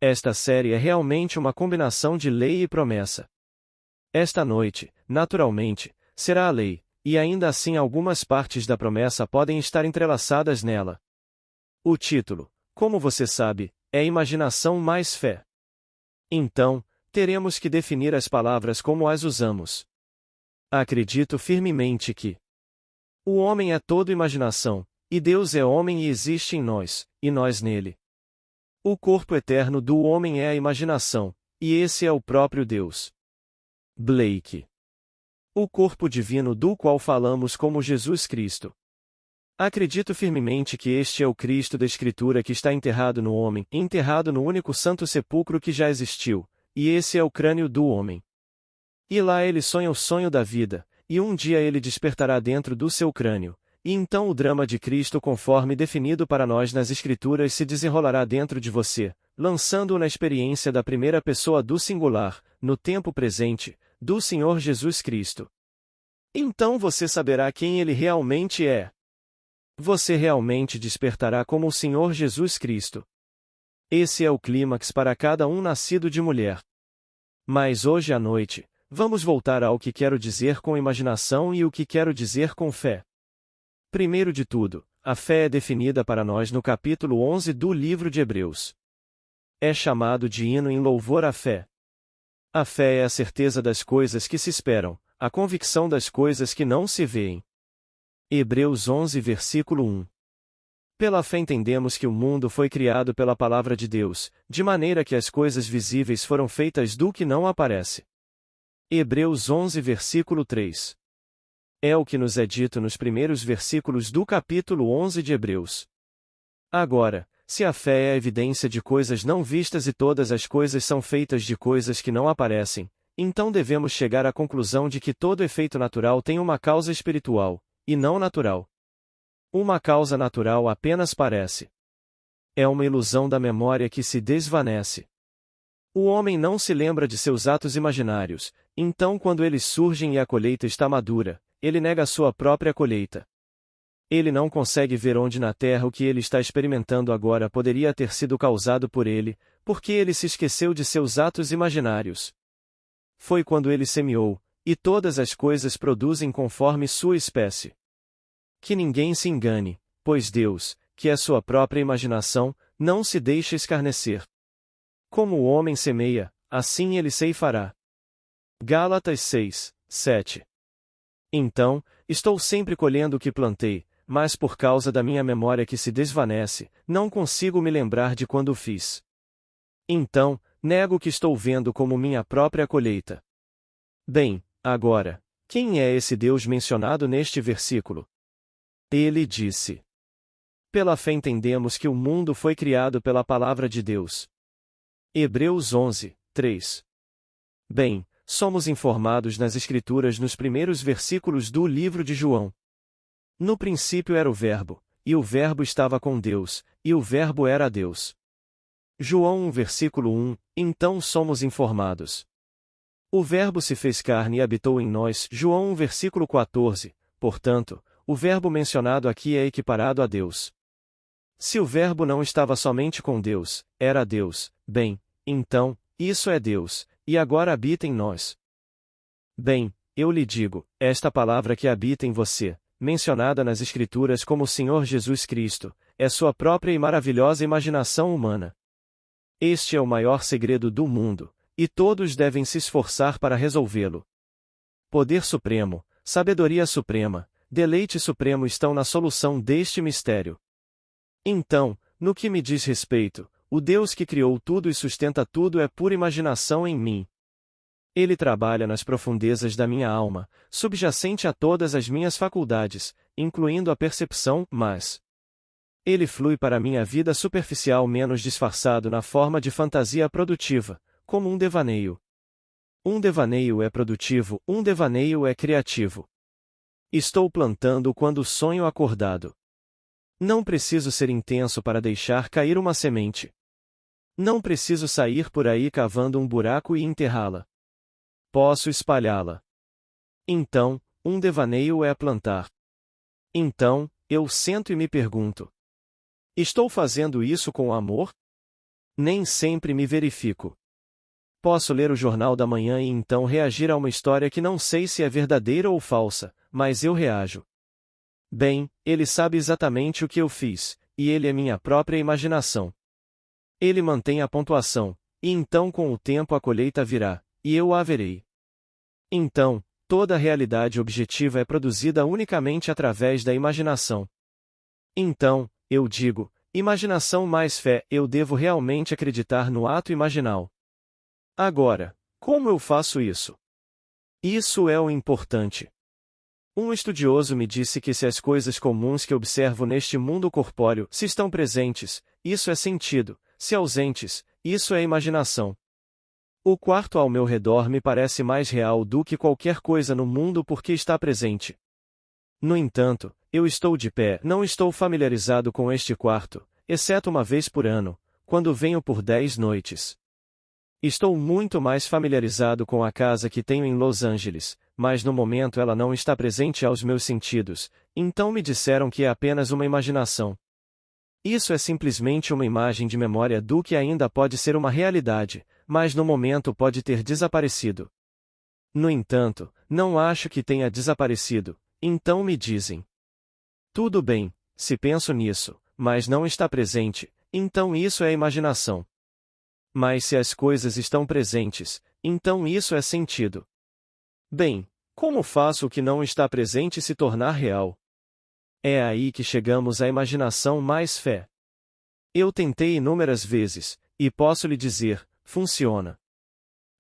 Esta série é realmente uma combinação de lei e promessa. Esta noite, naturalmente, será a lei, e ainda assim algumas partes da promessa podem estar entrelaçadas nela. O título, como você sabe, é Imaginação mais Fé. Então, teremos que definir as palavras como as usamos. Acredito firmemente que o homem é todo imaginação, e Deus é homem e existe em nós, e nós nele. O corpo eterno do homem é a imaginação, e esse é o próprio Deus. Blake. O corpo divino do qual falamos como Jesus Cristo. Acredito firmemente que este é o Cristo da Escritura que está enterrado no homem, enterrado no único santo sepulcro que já existiu, e esse é o crânio do homem. E lá ele sonha o sonho da vida, e um dia ele despertará dentro do seu crânio, e então o drama de Cristo conforme definido para nós nas Escrituras se desenrolará dentro de você, lançando-o na experiência da primeira pessoa do singular, no tempo presente, do Senhor Jesus Cristo. Então você saberá quem ele realmente é. Você realmente despertará como o Senhor Jesus Cristo. Esse é o clímax para cada um nascido de mulher. Mas hoje à noite, vamos voltar ao que quero dizer com imaginação e o que quero dizer com fé. Primeiro de tudo, a fé é definida para nós no capítulo 11 do livro de Hebreus. É chamado de hino em louvor à fé. A fé é a certeza das coisas que se esperam, a convicção das coisas que não se veem. Hebreus 11 versículo 1. Pela fé entendemos que o mundo foi criado pela palavra de Deus, de maneira que as coisas visíveis foram feitas do que não aparece. Hebreus 11 versículo 3. É o que nos é dito nos primeiros versículos do capítulo 11 de Hebreus. Agora, se a fé é a evidência de coisas não vistas e todas as coisas são feitas de coisas que não aparecem, então devemos chegar à conclusão de que todo efeito natural tem uma causa espiritual, e não natural. Uma causa natural apenas parece. É uma ilusão da memória que se desvanece. O homem não se lembra de seus atos imaginários, então quando eles surgem e a colheita está madura, ele nega sua própria colheita. Ele não consegue ver onde na terra o que ele está experimentando agora poderia ter sido causado por ele, porque ele se esqueceu de seus atos imaginários. Foi quando ele semeou, e todas as coisas produzem conforme sua espécie. Que ninguém se engane, pois Deus, que é sua própria imaginação, não se deixa escarnecer. Como o homem semeia, assim ele ceifará. Gálatas 6, 7. Então, estou sempre colhendo o que plantei, mas por causa da minha memória que se desvanece, não consigo me lembrar de quando o fiz. Então, nego o que estou vendo como minha própria colheita. Bem, agora, quem é esse Deus mencionado neste versículo? Ele disse: pela fé entendemos que o mundo foi criado pela palavra de Deus. Hebreus 11, 3. Bem, somos informados nas Escrituras nos primeiros versículos do livro de João. No princípio era o Verbo, e o Verbo estava com Deus, e o Verbo era Deus. João 1 versículo 1, então somos informados. O Verbo se fez carne e habitou em nós. João 1 versículo 14, portanto, o Verbo mencionado aqui é equiparado a Deus. Se o Verbo não estava somente com Deus, era Deus, bem, então, isso é Deus, e agora habita em nós. Bem, eu lhe digo, esta palavra que habita em você, mencionada nas Escrituras como o Senhor Jesus Cristo, é sua própria e maravilhosa imaginação humana. Este é o maior segredo do mundo, e todos devem se esforçar para resolvê-lo. Poder supremo, sabedoria suprema, deleite supremo estão na solução deste mistério. Então, no que me diz respeito, o Deus que criou tudo e sustenta tudo é pura imaginação em mim. Ele trabalha nas profundezas da minha alma, subjacente a todas as minhas faculdades, incluindo a percepção, mas ele flui para minha vida superficial menos disfarçado na forma de fantasia produtiva, como um devaneio. Um devaneio é produtivo, um devaneio é criativo. Estou plantando quando sonho acordado. Não preciso ser intenso para deixar cair uma semente. Não preciso sair por aí cavando um buraco e enterrá-la. Posso espalhá-la. Então, um devaneio é plantar. Então, eu sento e me pergunto: estou fazendo isso com amor? Nem sempre me verifico. Posso ler o jornal da manhã e então reagir a uma história que não sei se é verdadeira ou falsa, mas eu reajo. Bem, ele sabe exatamente o que eu fiz, e ele é minha própria imaginação. Ele mantém a pontuação, e então com o tempo a colheita virá, e eu a verei. Então, toda a realidade objetiva é produzida unicamente através da imaginação. Então, eu digo, imaginação mais fé, eu devo realmente acreditar no ato imaginal. Agora, como eu faço isso? Isso é o importante. Um estudioso me disse que se as coisas comuns que observo neste mundo corpóreo se estão presentes, isso é sentido, se ausentes, isso é imaginação. O quarto ao meu redor me parece mais real do que qualquer coisa no mundo porque está presente. No entanto, eu estou de pé, não estou familiarizado com este quarto, exceto uma vez por ano, quando venho por 10 noites. Estou muito mais familiarizado com a casa que tenho em Los Angeles, mas no momento ela não está presente aos meus sentidos, então me disseram que é apenas uma imaginação. Isso é simplesmente uma imagem de memória do que ainda pode ser uma realidade, mas no momento pode ter desaparecido. No entanto, não acho que tenha desaparecido, então me dizem. Tudo bem, se penso nisso, mas não está presente, então isso é imaginação. Mas se as coisas estão presentes, então isso é sentido. Bem, como faço o que não está presente se tornar real? É aí que chegamos à imaginação mais fé. Eu tentei inúmeras vezes, e posso lhe dizer, funciona.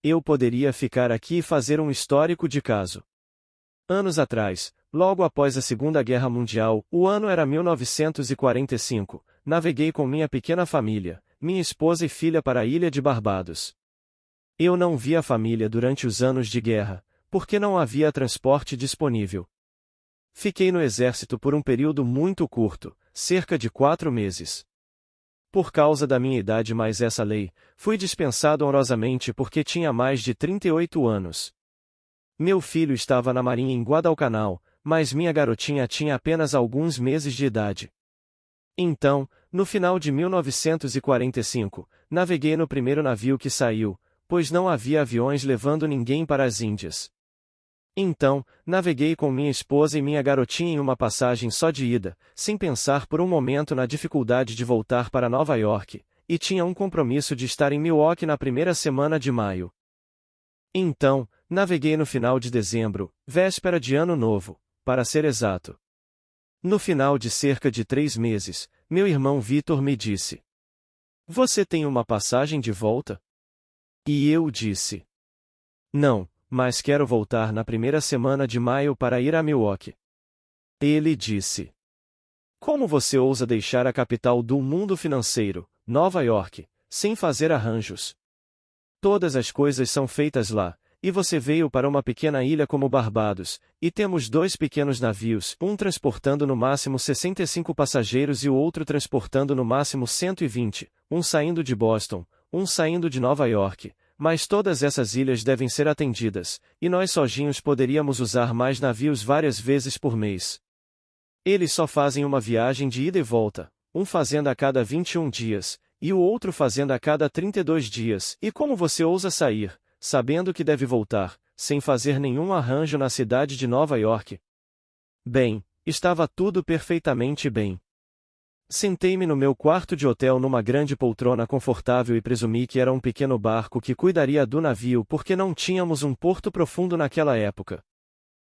Eu poderia ficar aqui e fazer um histórico de caso. Anos atrás, logo após a Segunda Guerra Mundial, o ano era 1945, naveguei com minha pequena família, minha esposa e filha para a ilha de Barbados. Eu não vi a família durante os anos de guerra, porque não havia transporte disponível. Fiquei no exército por um período muito curto, cerca de 4 meses. Por causa da minha idade mais essa lei, fui dispensado honrosamente porque tinha mais de 38 anos. Meu filho estava na marinha em Guadalcanal, mas minha garotinha tinha apenas alguns meses de idade. Então, no final de 1945, naveguei no primeiro navio que saiu, pois não havia aviões levando ninguém para as Índias. Então, naveguei com minha esposa e minha garotinha em uma passagem só de ida, sem pensar por um momento na dificuldade de voltar para Nova York, e tinha um compromisso de estar em Milwaukee na primeira semana de maio. Então, naveguei no final de dezembro, véspera de Ano Novo, para ser exato. No final de cerca de 3 meses, meu irmão Vitor me disse: "Você tem uma passagem de volta?" E eu disse: "Não, mas quero voltar na primeira semana de maio para ir a Milwaukee." Ele disse: "Como você ousa deixar a capital do mundo financeiro, Nova York, sem fazer arranjos? Todas as coisas são feitas lá. E você veio para uma pequena ilha como Barbados, e temos 2 pequenos navios, um transportando no máximo 65 passageiros e o outro transportando no máximo 120, um saindo de Boston, um saindo de Nova York, mas todas essas ilhas devem ser atendidas, e nós sozinhos poderíamos usar mais navios várias vezes por mês. Eles só fazem uma viagem de ida e volta, um fazendo a cada 21 dias, e o outro fazendo a cada 32 dias, e como você ousa sair, sabendo que deve voltar, sem fazer nenhum arranjo na cidade de Nova York?" Bem, estava tudo perfeitamente bem. Sentei-me no meu quarto de hotel numa grande poltrona confortável e presumi que era um pequeno barco que cuidaria do navio porque não tínhamos um porto profundo naquela época.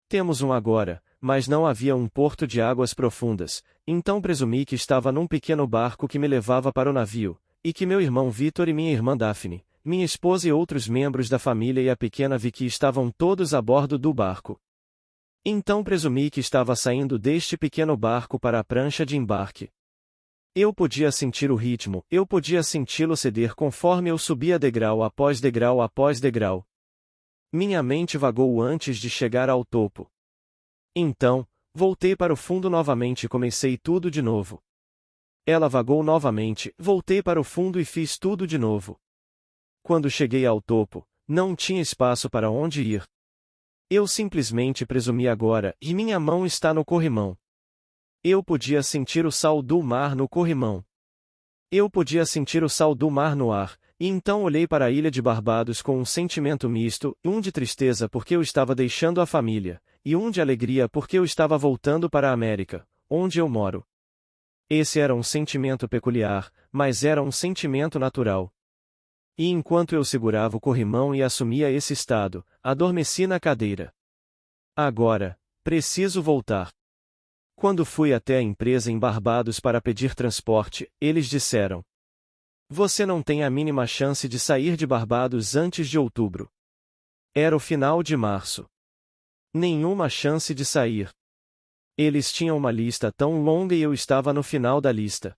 Temos um agora, mas não havia um porto de águas profundas, então presumi que estava num pequeno barco que me levava para o navio, e que meu irmão Vitor e minha irmã Daphne, minha esposa e outros membros da família e a pequena Vicky estavam todos a bordo do barco. Então presumi que estava saindo deste pequeno barco para a prancha de embarque. Eu podia sentir o ritmo, eu podia senti-lo ceder conforme eu subia degrau após degrau após degrau. Minha mente vagou antes de chegar ao topo. Então, voltei para o fundo novamente e comecei tudo de novo. Ela vagou novamente, voltei para o fundo e fiz tudo de novo. Quando cheguei ao topo, não tinha espaço para onde ir. Eu simplesmente presumi agora, e minha mão está no corrimão. Eu podia sentir o sal do mar no corrimão. Eu podia sentir o sal do mar no ar, e então olhei para a ilha de Barbados com um sentimento misto, um de tristeza porque eu estava deixando a família, e um de alegria porque eu estava voltando para a América, onde eu moro. Esse era um sentimento peculiar, mas era um sentimento natural. E enquanto eu segurava o corrimão e assumia esse estado, adormeci na cadeira. Agora, preciso voltar. Quando fui até a empresa em Barbados para pedir transporte, eles disseram: Você não tem a mínima chance de sair de Barbados antes de outubro. Era o final de março. Nenhuma chance de sair. Eles tinham uma lista tão longa e eu estava no final da lista.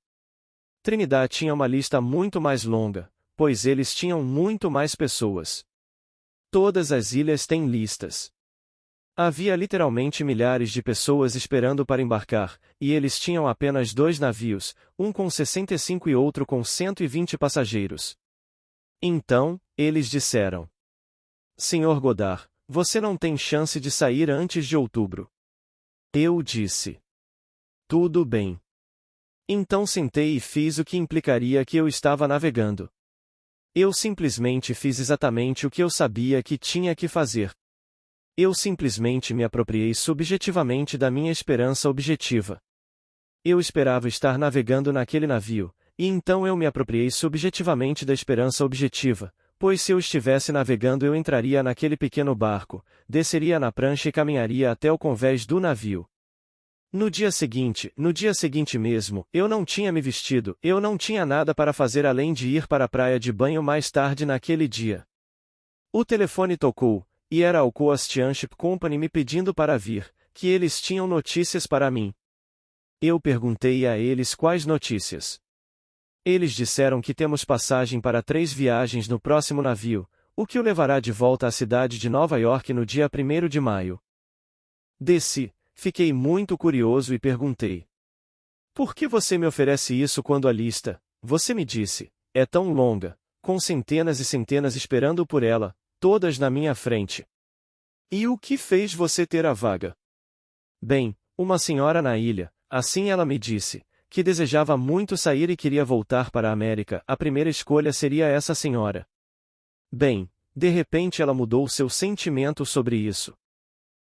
Trinidad tinha uma lista muito mais longa, pois eles tinham muito mais pessoas. Todas as ilhas têm listas. Havia literalmente milhares de pessoas esperando para embarcar, e eles tinham apenas 2 navios, um com 65 e outro com 120 passageiros. Então, eles disseram: Senhor Goddard, você não tem chance de sair antes de outubro. Eu disse: Tudo bem. Então sentei e fiz o que implicaria que eu estava navegando. Eu simplesmente fiz exatamente o que eu sabia que tinha que fazer. Eu simplesmente me apropriei subjetivamente da minha esperança objetiva. Eu esperava estar navegando naquele navio, e então eu me apropriei subjetivamente da esperança objetiva, pois se eu estivesse navegando eu entraria naquele pequeno barco, desceria na prancha e caminharia até o convés do navio. No dia seguinte mesmo, eu não tinha me vestido, eu não tinha nada para fazer além de ir para a praia de banho mais tarde naquele dia. O telefone tocou, e era a Coast Steamship Company me pedindo para vir, que eles tinham notícias para mim. Eu perguntei a eles quais notícias. Eles disseram que temos passagem para 3 viagens no próximo navio, o que o levará de volta à cidade de Nova York no dia 1º de maio. Desci, fiquei muito curioso e perguntei: Por que você me oferece isso quando a lista, você me disse, é tão longa, com centenas e centenas esperando por ela, todas na minha frente? E o que fez você ter a vaga? Bem, uma senhora na ilha, assim ela me disse, que desejava muito sair e queria voltar para a América, a primeira escolha seria essa senhora. Bem, de repente ela mudou seu sentimento sobre isso.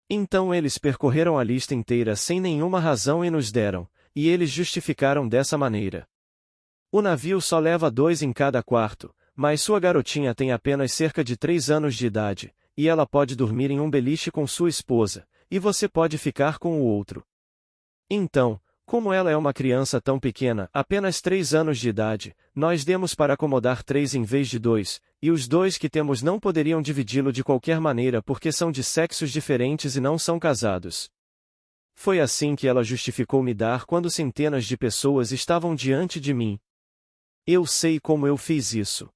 Então eles percorreram a lista inteira sem nenhuma razão e nos deram, e eles justificaram dessa maneira. O navio só leva 2 em cada quarto, mas sua garotinha tem apenas cerca de 3 anos de idade, e ela pode dormir em um beliche com sua esposa, e você pode ficar com o outro. Então, como ela é uma criança tão pequena, apenas 3 anos de idade, nós demos para acomodar 3 em vez de 2, e os 2 que temos não poderiam dividi-lo de qualquer maneira porque são de sexos diferentes e não são casados. Foi assim que ela justificou me dar quando centenas de pessoas estavam diante de mim. Eu sei como eu fiz isso.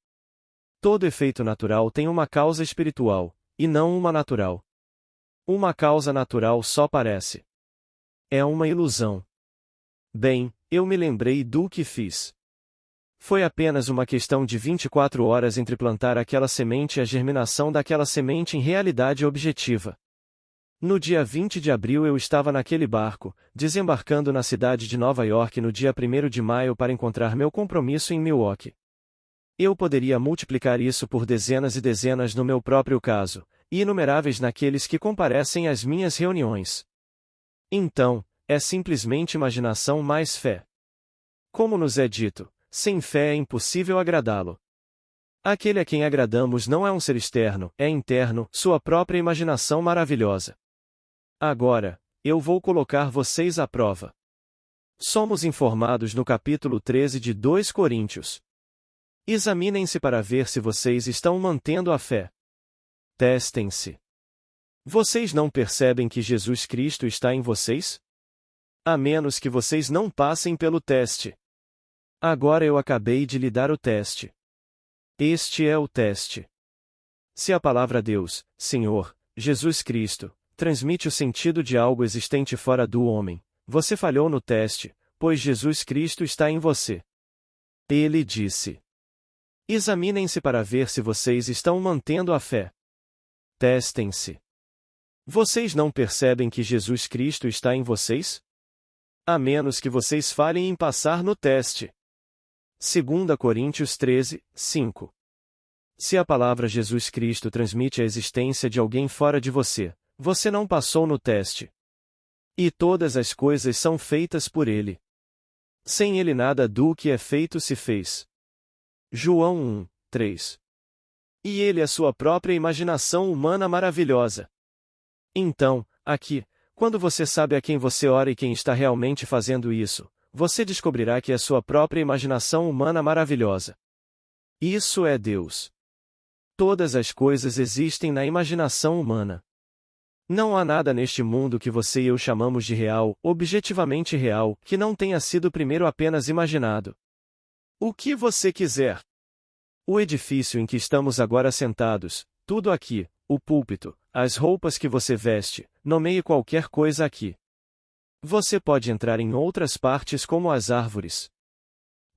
Todo efeito natural tem uma causa espiritual, e não uma natural. Uma causa natural só parece. É uma ilusão. Bem, eu me lembrei do que fiz. Foi apenas uma questão de 24 horas entre plantar aquela semente e a germinação daquela semente em realidade objetiva. No dia 20 de abril eu estava naquele barco, desembarcando na cidade de Nova York no dia 1º de maio para encontrar meu compromisso em Milwaukee. Eu poderia multiplicar isso por dezenas e dezenas no meu próprio caso, e inumeráveis naqueles que comparecem às minhas reuniões. Então, é simplesmente imaginação mais fé. Como nos é dito, sem fé é impossível agradá-lo. Aquele a quem agradamos não é um ser externo, é interno, sua própria imaginação maravilhosa. Agora, eu vou colocar vocês à prova. Somos informados no capítulo 13 de 2 Coríntios. Examinem-se para ver se vocês estão mantendo a fé. Testem-se. Vocês não percebem que Jesus Cristo está em vocês? A menos que vocês não passem pelo teste. Agora eu acabei de lhe dar o teste. Este é o teste. Se a palavra Deus, Senhor, Jesus Cristo, transmite o sentido de algo existente fora do homem, você falhou no teste, pois Jesus Cristo está em você. Ele disse: Examinem-se para ver se vocês estão mantendo a fé. Testem-se. Vocês não percebem que Jesus Cristo está em vocês? A menos que vocês falhem em passar no teste. 2 Coríntios 13, 5. Se a palavra Jesus Cristo transmite a existência de alguém fora de você, você não passou no teste. E todas as coisas são feitas por ele. Sem ele nada do que é feito se fez. João 1, 3. E ele é sua própria imaginação humana maravilhosa. Então, aqui, quando você sabe a quem você ora e quem está realmente fazendo isso, você descobrirá que é sua própria imaginação humana maravilhosa. Isso é Deus. Todas as coisas existem na imaginação humana. Não há nada neste mundo que você e eu chamamos de real, objetivamente real, que não tenha sido primeiro apenas imaginado. O que você quiser. O edifício em que estamos agora sentados, tudo aqui, o púlpito, as roupas que você veste, nomeie qualquer coisa aqui. Você pode entrar em outras partes como as árvores.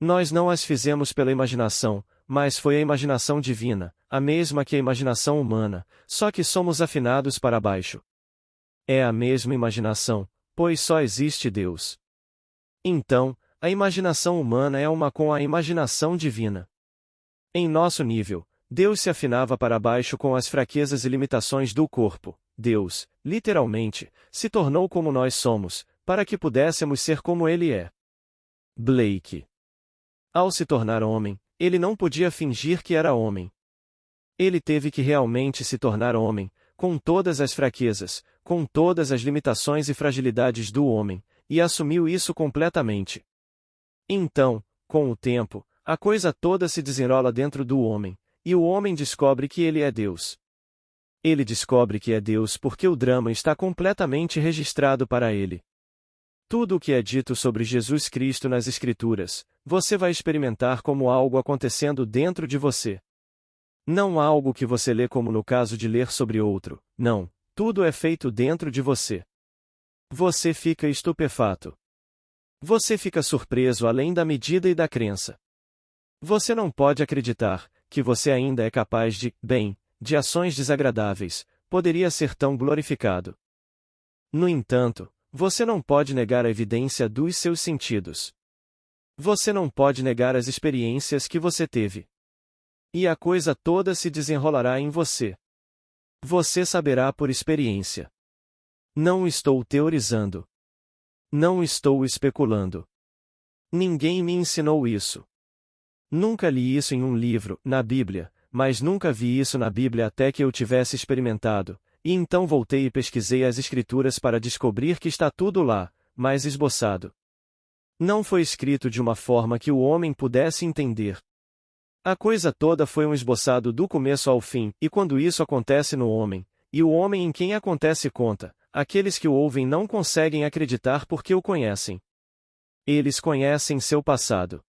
Nós não as fizemos pela imaginação, mas foi a imaginação divina, a mesma que a imaginação humana, só que somos afinados para baixo. É a mesma imaginação, pois só existe Deus. Então, a imaginação humana é uma com a imaginação divina. Em nosso nível, Deus se afinava para baixo com as fraquezas e limitações do corpo. Deus, literalmente, se tornou como nós somos, para que pudéssemos ser como Ele é. Blake. Ao se tornar homem, ele não podia fingir que era homem. Ele teve que realmente se tornar homem, com todas as fraquezas, com todas as limitações e fragilidades do homem, e assumiu isso completamente. Então, com o tempo, a coisa toda se desenrola dentro do homem, e o homem descobre que ele é Deus. Ele descobre que é Deus porque o drama está completamente registrado para ele. Tudo o que é dito sobre Jesus Cristo nas Escrituras, você vai experimentar como algo acontecendo dentro de você. Não algo que você lê como no caso de ler sobre outro, não, tudo é feito dentro de você. Você fica estupefato. Você fica surpreso além da medida e da crença. Você não pode acreditar que você ainda é capaz de ações desagradáveis, poderia ser tão glorificado. No entanto, você não pode negar a evidência dos seus sentidos. Você não pode negar as experiências que você teve. E a coisa toda se desenrolará em você. Você saberá por experiência. Não estou teorizando. Não estou especulando. Ninguém me ensinou isso. Nunca li isso em um livro, na Bíblia, mas nunca vi isso na Bíblia até que eu tivesse experimentado, e então voltei e pesquisei as Escrituras para descobrir que está tudo lá, mas esboçado. Não foi escrito de uma forma que o homem pudesse entender. A coisa toda foi um esboçado do começo ao fim, e quando isso acontece no homem, e o homem em quem acontece conta, aqueles que o ouvem não conseguem acreditar porque o conhecem. Eles conhecem seu passado.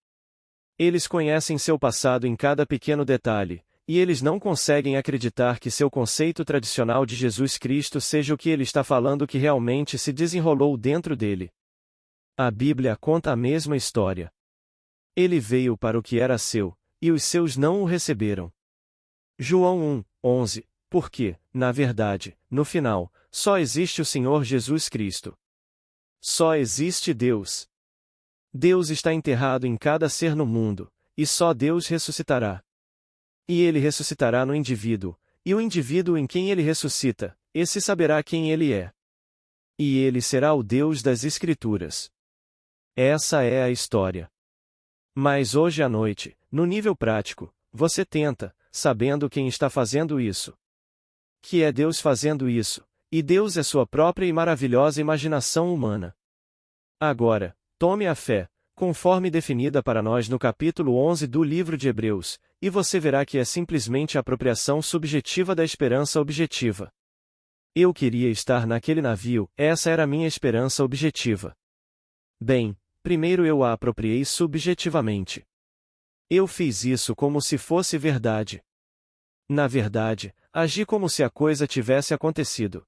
Eles conhecem seu passado em cada pequeno detalhe, e eles não conseguem acreditar que seu conceito tradicional de Jesus Cristo seja o que ele está falando que realmente se desenrolou dentro dele. A Bíblia conta a mesma história. Ele veio para o que era seu, e os seus não o receberam. João 1, 11, porque, na verdade, no final, só existe o Senhor Jesus Cristo. Só existe Deus. Deus está enterrado em cada ser no mundo, e só Deus ressuscitará. E ele ressuscitará no indivíduo, e o indivíduo em quem ele ressuscita, esse saberá quem ele é. E ele será o Deus das Escrituras. Essa é a história. Mas hoje à noite, no nível prático, você tenta, sabendo quem está fazendo isso. Que é Deus fazendo isso, e Deus é sua própria e maravilhosa imaginação humana. Agora, tome a fé, conforme definida para nós no capítulo 11 do livro de Hebreus, e você verá que é simplesmente a apropriação subjetiva da esperança objetiva. Eu queria estar naquele navio, essa era a minha esperança objetiva. Bem, primeiro eu a apropriei subjetivamente. Eu fiz isso como se fosse verdade. Na verdade, agi como se a coisa tivesse acontecido.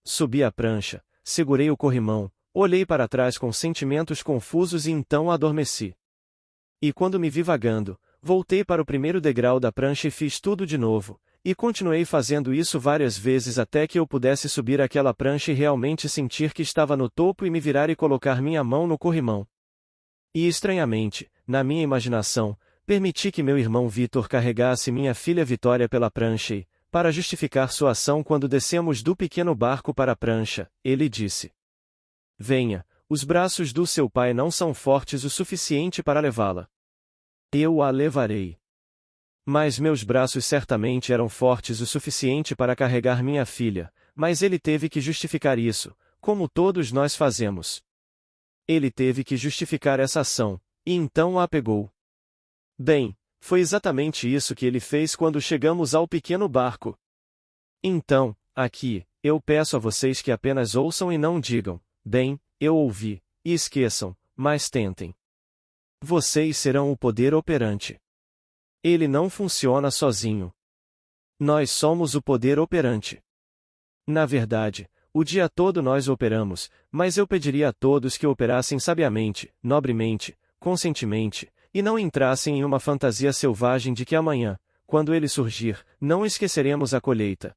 Subi a prancha, segurei o corrimão, olhei para trás com sentimentos confusos e então adormeci. E quando me vi vagando, voltei para o primeiro degrau da prancha e fiz tudo de novo, e continuei fazendo isso várias vezes até que eu pudesse subir aquela prancha e realmente sentir que estava no topo e me virar e colocar minha mão no corrimão. E estranhamente, na minha imaginação, permiti que meu irmão Vitor carregasse minha filha Vitória pela prancha e, para justificar sua ação quando descemos do pequeno barco para a prancha, ele disse: Venha, os braços do seu pai não são fortes o suficiente para levá-la. Eu a levarei. Mas meus braços certamente eram fortes o suficiente para carregar minha filha, mas ele teve que justificar isso, como todos nós fazemos. Ele teve que justificar essa ação, e então a pegou. Bem, foi exatamente isso que ele fez quando chegamos ao pequeno barco. Então, aqui, eu peço a vocês que apenas ouçam e não digam, bem, eu ouvi, e esqueçam, mas tentem. Vocês serão o poder operante. Ele não funciona sozinho. Nós somos o poder operante. Na verdade, o dia todo nós operamos, mas eu pediria a todos que operassem sabiamente, nobremente, conscientemente, e não entrassem em uma fantasia selvagem de que amanhã, quando ele surgir, não esqueceremos a colheita.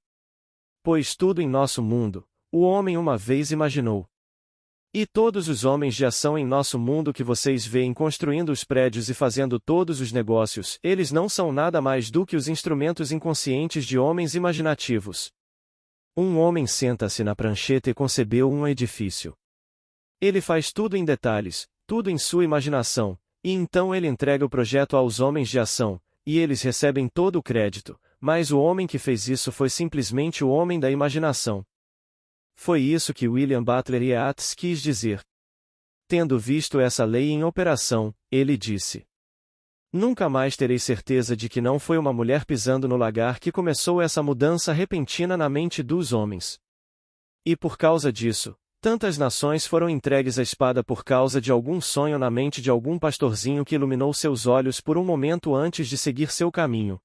Pois tudo em nosso mundo, o homem uma vez imaginou. E todos os homens de ação em nosso mundo que vocês veem construindo os prédios e fazendo todos os negócios, eles não são nada mais do que os instrumentos inconscientes de homens imaginativos. Um homem senta-se na prancheta e concebeu um edifício. Ele faz tudo em detalhes, tudo em sua imaginação, e então ele entrega o projeto aos homens de ação, e eles recebem todo o crédito, mas o homem que fez isso foi simplesmente o homem da imaginação. Foi isso que William Butler Yeats quis dizer. Tendo visto essa lei em operação, ele disse: Nunca mais terei certeza de que não foi uma mulher pisando no lagar que começou essa mudança repentina na mente dos homens. E por causa disso, tantas nações foram entregues à espada por causa de algum sonho na mente de algum pastorzinho que iluminou seus olhos por um momento antes de seguir seu caminho.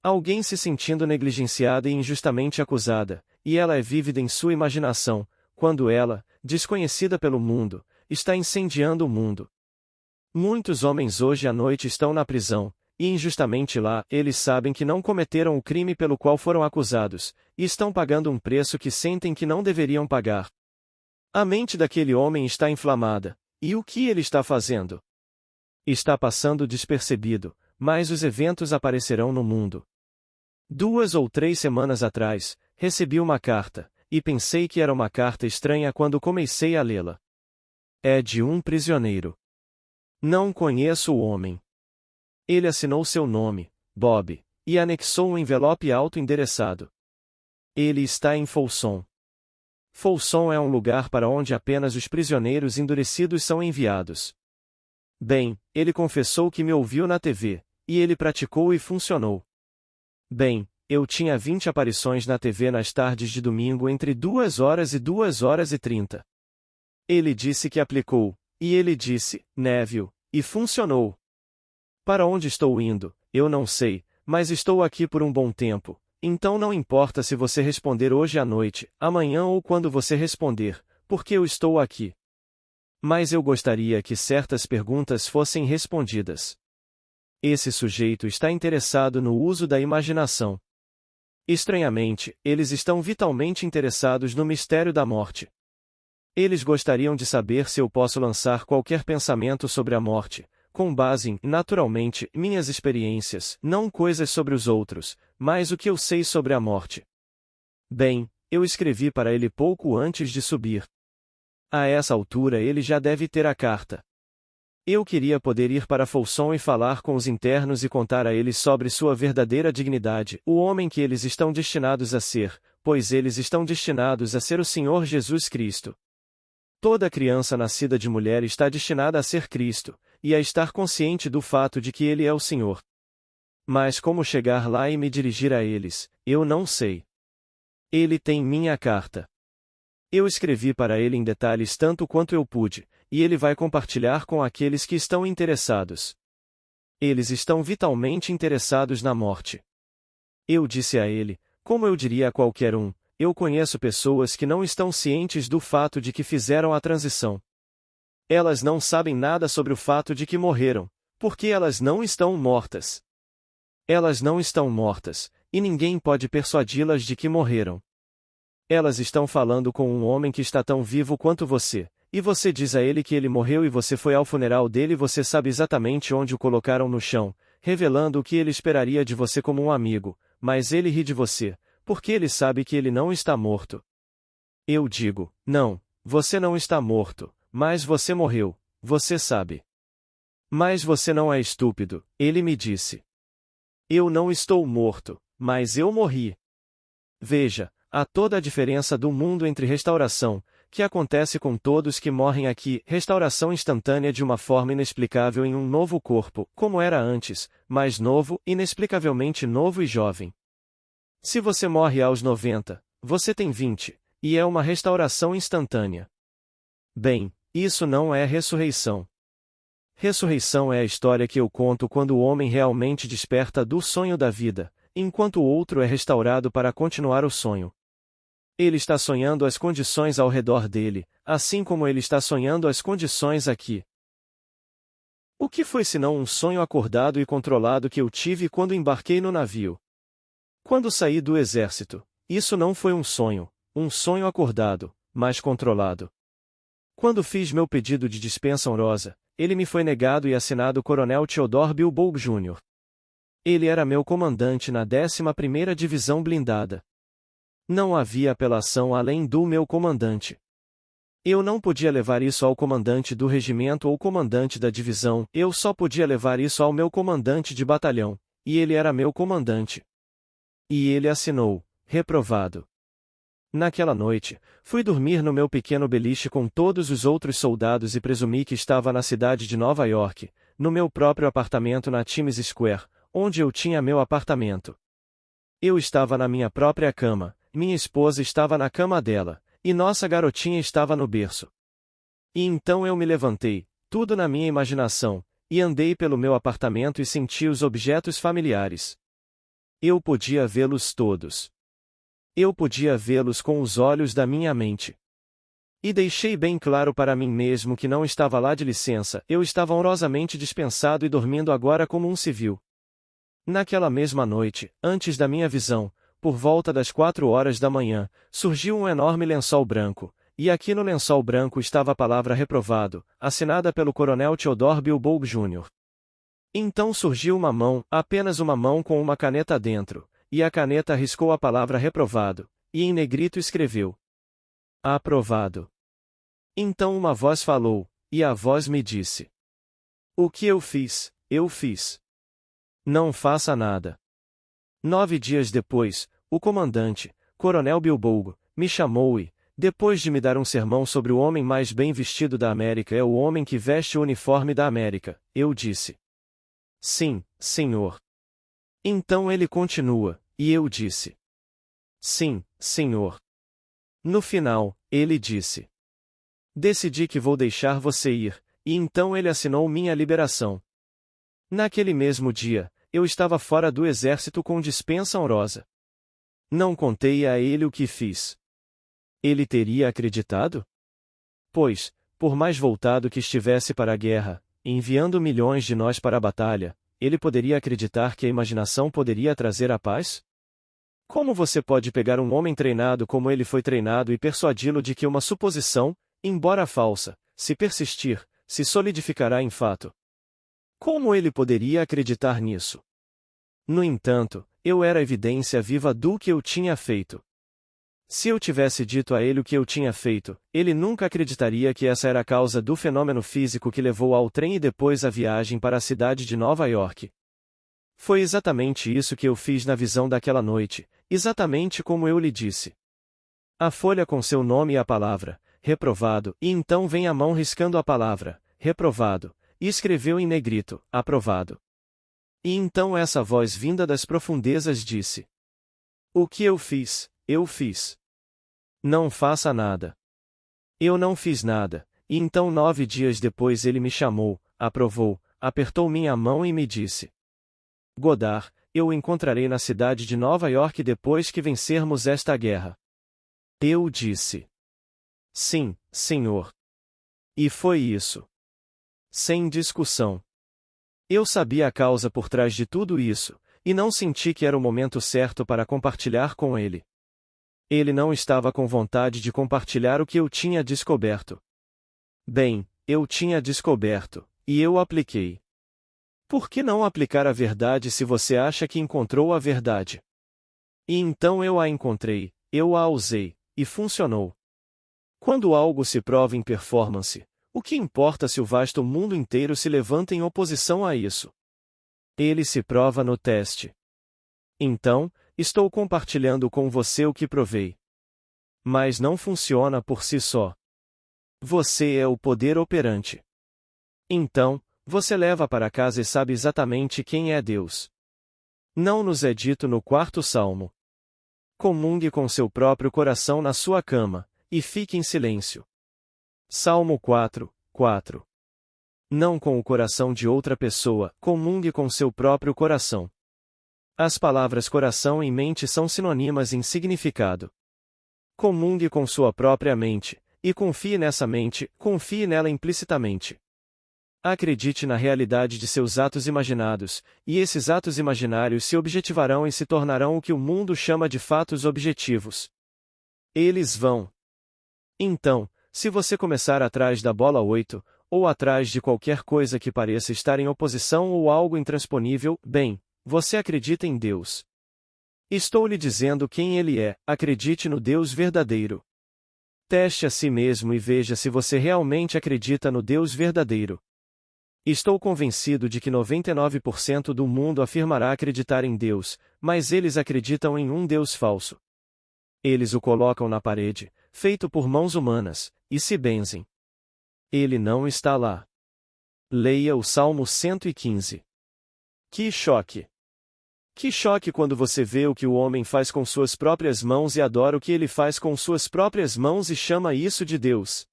Alguém se sentindo negligenciada e injustamente acusada, e ela é vívida em sua imaginação, quando ela, desconhecida pelo mundo, está incendiando o mundo. Muitos homens hoje à noite estão na prisão, e injustamente lá, eles sabem que não cometeram o crime pelo qual foram acusados, e estão pagando um preço que sentem que não deveriam pagar. A mente daquele homem está inflamada, e o que ele está fazendo? Está passando despercebido, mas os eventos aparecerão no mundo. 2 ou 3 semanas atrás, recebi uma carta, e pensei que era uma carta estranha quando comecei a lê-la. É de um prisioneiro. Não conheço o homem. Ele assinou seu nome, Bob, e anexou um envelope auto-endereçado. Ele está em Folsom. Folsom é um lugar para onde apenas os prisioneiros endurecidos são enviados. Bem, ele confessou que me ouviu na TV, e ele praticou e funcionou. Bem, eu tinha 20 aparições na TV nas tardes de domingo entre 2 horas e 2 horas e 30. Ele disse que aplicou, e ele disse, Neville, e funcionou. Para onde estou indo, eu não sei, mas estou aqui por um bom tempo, então não importa se você responder hoje à noite, amanhã ou quando você responder, porque eu estou aqui. Mas eu gostaria que certas perguntas fossem respondidas. Esse sujeito está interessado no uso da imaginação. Estranhamente, eles estão vitalmente interessados no mistério da morte. Eles gostariam de saber se eu posso lançar qualquer pensamento sobre a morte, com base em, naturalmente, minhas experiências, não coisas sobre os outros, mas o que eu sei sobre a morte. Bem, eu escrevi para ele pouco antes de subir. A essa altura ele já deve ter a carta. Eu queria poder ir para Folsom e falar com os internos e contar a eles sobre sua verdadeira dignidade, o homem que eles estão destinados a ser, pois eles estão destinados a ser o Senhor Jesus Cristo. Toda criança nascida de mulher está destinada a ser Cristo, e a estar consciente do fato de que Ele é o Senhor. Mas como chegar lá e me dirigir a eles, eu não sei. Ele tem minha carta. Eu escrevi para ele em detalhes tanto quanto eu pude, e ele vai compartilhar com aqueles que estão interessados. Eles estão vitalmente interessados na morte. Eu disse a ele, como eu diria a qualquer um, eu conheço pessoas que não estão cientes do fato de que fizeram a transição. Elas não sabem nada sobre o fato de que morreram, porque elas não estão mortas. Elas não estão mortas, e ninguém pode persuadi-las de que morreram. Elas estão falando com um homem que está tão vivo quanto você, e você diz a ele que ele morreu e você foi ao funeral dele e você sabe exatamente onde o colocaram no chão, revelando o que ele esperaria de você como um amigo, mas ele ri de você, porque ele sabe que ele não está morto. Eu digo, não, você não está morto, mas você morreu, você sabe. Mas você não é estúpido, ele me disse. Eu não estou morto, mas eu morri. Veja, há toda a diferença do mundo entre restauração, que acontece com todos que morrem aqui, restauração instantânea de uma forma inexplicável em um novo corpo, como era antes, mais novo, inexplicavelmente novo e jovem. Se você morre aos 90, você tem 20, e é uma restauração instantânea. Bem, isso não é ressurreição. Ressurreição é a história que eu conto quando o homem realmente desperta do sonho da vida, enquanto o outro é restaurado para continuar o sonho. Ele está sonhando as condições ao redor dele, assim como ele está sonhando as condições aqui. O que foi senão um sonho acordado e controlado que eu tive quando embarquei no navio? Quando saí do exército, isso não foi um sonho acordado, mas controlado. Quando fiz meu pedido de dispensa honrosa, ele me foi negado e assinado Coronel Theodore Bilboug Jr. Ele era meu comandante na 11ª Divisão Blindada. Não havia apelação além do meu comandante. Eu não podia levar isso ao comandante do regimento ou comandante da divisão, eu só podia levar isso ao meu comandante de batalhão, e ele era meu comandante. E ele assinou, reprovado. Naquela noite, fui dormir no meu pequeno beliche com todos os outros soldados e presumi que estava na cidade de Nova York, no meu próprio apartamento na Times Square, onde eu tinha meu apartamento. Eu estava na minha própria cama, minha esposa estava na cama dela, e nossa garotinha estava no berço. E então eu me levantei, tudo na minha imaginação, e andei pelo meu apartamento e senti os objetos familiares. Eu podia vê-los todos. Eu podia vê-los com os olhos da minha mente. E deixei bem claro para mim mesmo que não estava lá de licença, eu estava honrosamente dispensado e dormindo agora como um civil. Naquela mesma noite, antes da minha visão, por volta das 4 horas da manhã, surgiu um enorme lençol branco, e aqui no lençol branco estava a palavra reprovado, assinada pelo Coronel Theodore Bilboug Jr. Então surgiu uma mão, apenas uma mão com uma caneta dentro, e a caneta riscou a palavra reprovado, e em negrito escreveu: aprovado. Então uma voz falou, e a voz me disse: o que eu fiz, eu fiz. Não faça nada. 9 dias depois, o comandante, Coronel Bilboug, me chamou e, depois de me dar um sermão sobre o homem mais bem vestido da América é o homem que veste o uniforme da América, eu disse: sim, senhor. Então ele continua, e eu disse: sim, senhor. No final, ele disse: decidi que vou deixar você ir, e então ele assinou minha liberação. Naquele mesmo dia, eu estava fora do exército com dispensa honrosa. Não contei a ele o que fiz. Ele teria acreditado? Pois, por mais voltado que estivesse para a guerra, enviando milhões de nós para a batalha, ele poderia acreditar que a imaginação poderia trazer a paz? Como você pode pegar um homem treinado como ele foi treinado e persuadi-lo de que uma suposição, embora falsa, se persistir, se solidificará em fato? Como ele poderia acreditar nisso? No entanto, eu era a evidência viva do que eu tinha feito. Se eu tivesse dito a ele o que eu tinha feito, ele nunca acreditaria que essa era a causa do fenômeno físico que levou ao trem e depois a viagem para a cidade de Nova York. Foi exatamente isso que eu fiz na visão daquela noite, exatamente como eu lhe disse. A folha com seu nome e a palavra, reprovado, e então vem a mão riscando a palavra, reprovado, e escreveu em negrito, aprovado. E então essa voz vinda das profundezas disse: o que eu fiz, eu fiz. Não faça nada. Eu não fiz nada, e então 9 dias depois ele me chamou, aprovou, apertou minha mão e me disse: Godard, eu o encontrarei na cidade de Nova York depois que vencermos esta guerra. Eu disse: sim, senhor. E foi isso. Sem discussão. Eu sabia a causa por trás de tudo isso, e não senti que era o momento certo para compartilhar com ele. Ele não estava com vontade de compartilhar o que eu tinha descoberto. Bem, eu tinha descoberto, e eu apliquei. Por que não aplicar a verdade se você acha que encontrou a verdade? E então eu a encontrei, eu a usei, e funcionou. Quando algo se prova em performance, o que importa se o vasto mundo inteiro se levanta em oposição a isso? Ele se prova no teste. Então, estou compartilhando com você o que provei. Mas não funciona por si só. Você é o poder operante. Então, você leva para casa e sabe exatamente quem é Deus. Não nos é dito no 4º Salmo. Comungue com seu próprio coração na sua cama, e fique em silêncio. Salmo 4, 4. Não com o coração de outra pessoa, comungue com seu próprio coração. As palavras coração e mente são sinônimas em significado. Comungue com sua própria mente, e confie nessa mente, confie nela implicitamente. Acredite na realidade de seus atos imaginados, e esses atos imaginários se objetivarão e se tornarão o que o mundo chama de fatos objetivos. Eles vão. Então, se você começar atrás da bola 8, ou atrás de qualquer coisa que pareça estar em oposição ou algo intransponível, bem, você acredita em Deus. Estou lhe dizendo quem Ele é, acredite no Deus verdadeiro. Teste a si mesmo e veja se você realmente acredita no Deus verdadeiro. Estou convencido de que 99% do mundo afirmará acreditar em Deus, mas eles acreditam em um Deus falso. Eles o colocam na parede, feito por mãos humanas, e se benzem. Ele não está lá. Leia o Salmo 115. Que choque! Que choque quando você vê o que o homem faz com suas próprias mãos e adora o que ele faz com suas próprias mãos e chama isso de Deus.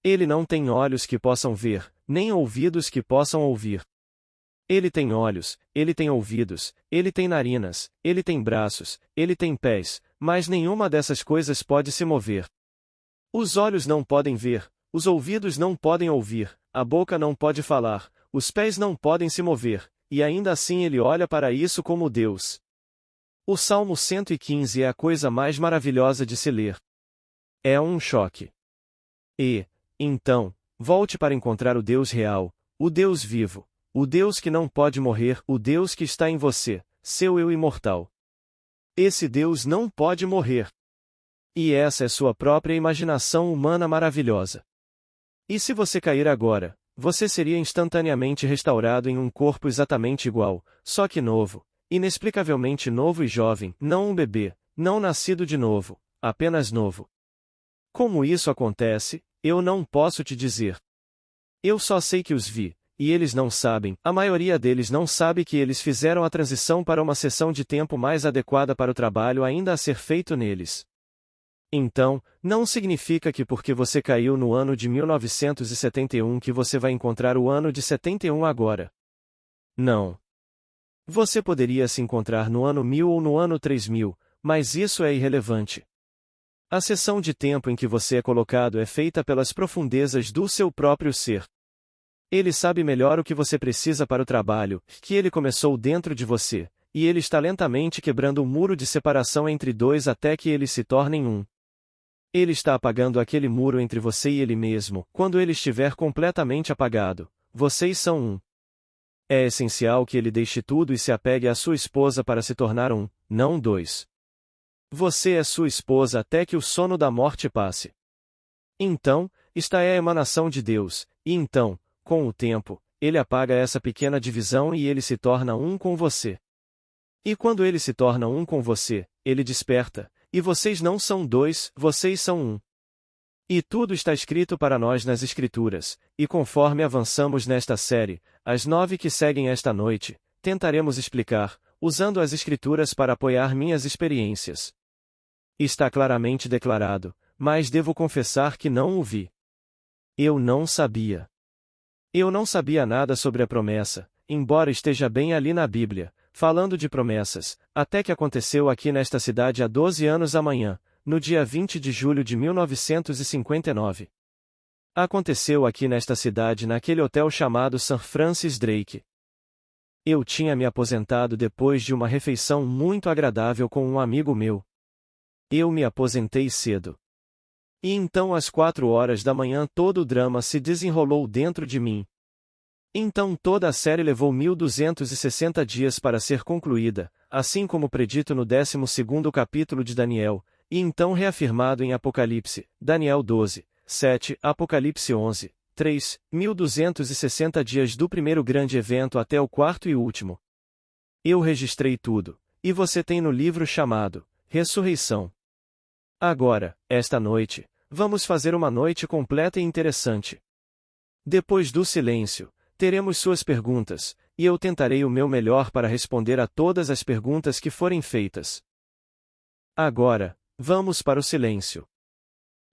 Ele não tem olhos que possam ver, nem ouvidos que possam ouvir. Ele tem olhos, ele tem ouvidos, ele tem narinas, ele tem braços, ele tem pés, mas nenhuma dessas coisas pode se mover. Os olhos não podem ver, os ouvidos não podem ouvir, a boca não pode falar, os pés não podem se mover, e ainda assim ele olha para isso como Deus. O Salmo 115 é a coisa mais maravilhosa de se ler. É um choque. E, então, volte para encontrar o Deus real, o Deus vivo, o Deus que não pode morrer, o Deus que está em você, seu eu imortal. Esse Deus não pode morrer. E essa é sua própria imaginação humana maravilhosa. E se você cair agora, você seria instantaneamente restaurado em um corpo exatamente igual, só que novo, inexplicavelmente novo e jovem, não um bebê, não nascido de novo, apenas novo. Como isso acontece, eu não posso te dizer. Eu só sei que os vi, e eles não sabem, a maioria deles não sabe que eles fizeram a transição para uma seção de tempo mais adequada para o trabalho ainda a ser feito neles. Então, não significa que porque você caiu no ano de 1971 que você vai encontrar o ano de 71 agora. Não. Você poderia se encontrar no ano 1000 ou no ano 3000, mas isso é irrelevante. A seção de tempo em que você é colocado é feita pelas profundezas do seu próprio ser. Ele sabe melhor o que você precisa para o trabalho, que ele começou dentro de você, e ele está lentamente quebrando o muro de separação entre dois até que eles se tornem um. Ele está apagando aquele muro entre você e ele mesmo, quando ele estiver completamente apagado, vocês são um. É essencial que ele deixe tudo e se apegue à sua esposa para se tornar um, não dois. Você é sua esposa até que o sono da morte passe. Então, esta é a emanação de Deus, e então, com o tempo, ele apaga essa pequena divisão e ele se torna um com você. E quando ele se torna um com você, ele desperta, e vocês não são dois, vocês são um. E tudo está escrito para nós nas Escrituras, e conforme avançamos nesta série, as 9 que seguem esta noite, tentaremos explicar, usando as Escrituras para apoiar minhas experiências. Está claramente declarado, mas devo confessar que não o vi. Eu não sabia. Eu não sabia nada sobre a promessa, embora esteja bem ali na Bíblia, falando de promessas, até que aconteceu aqui nesta cidade há 12 anos amanhã, no dia 20 de julho de 1959. Aconteceu aqui nesta cidade naquele hotel chamado Sir Francis Drake. Eu tinha me aposentado depois de uma refeição muito agradável com um amigo meu. Eu me aposentei cedo. E então às 4 horas da manhã todo o drama se desenrolou dentro de mim. Então toda a série levou 1260 dias para ser concluída, assim como predito no 12º capítulo de Daniel, e então reafirmado em Apocalipse, Daniel 12, 7, Apocalipse 11, 3, 1260 dias do primeiro grande evento até o quarto e último. Eu registrei tudo, e você tem no livro chamado Ressurreição. Agora, esta noite, vamos fazer uma noite completa e interessante. Depois do silêncio, teremos suas perguntas, e eu tentarei o meu melhor para responder a todas as perguntas que forem feitas. Agora, vamos para o silêncio.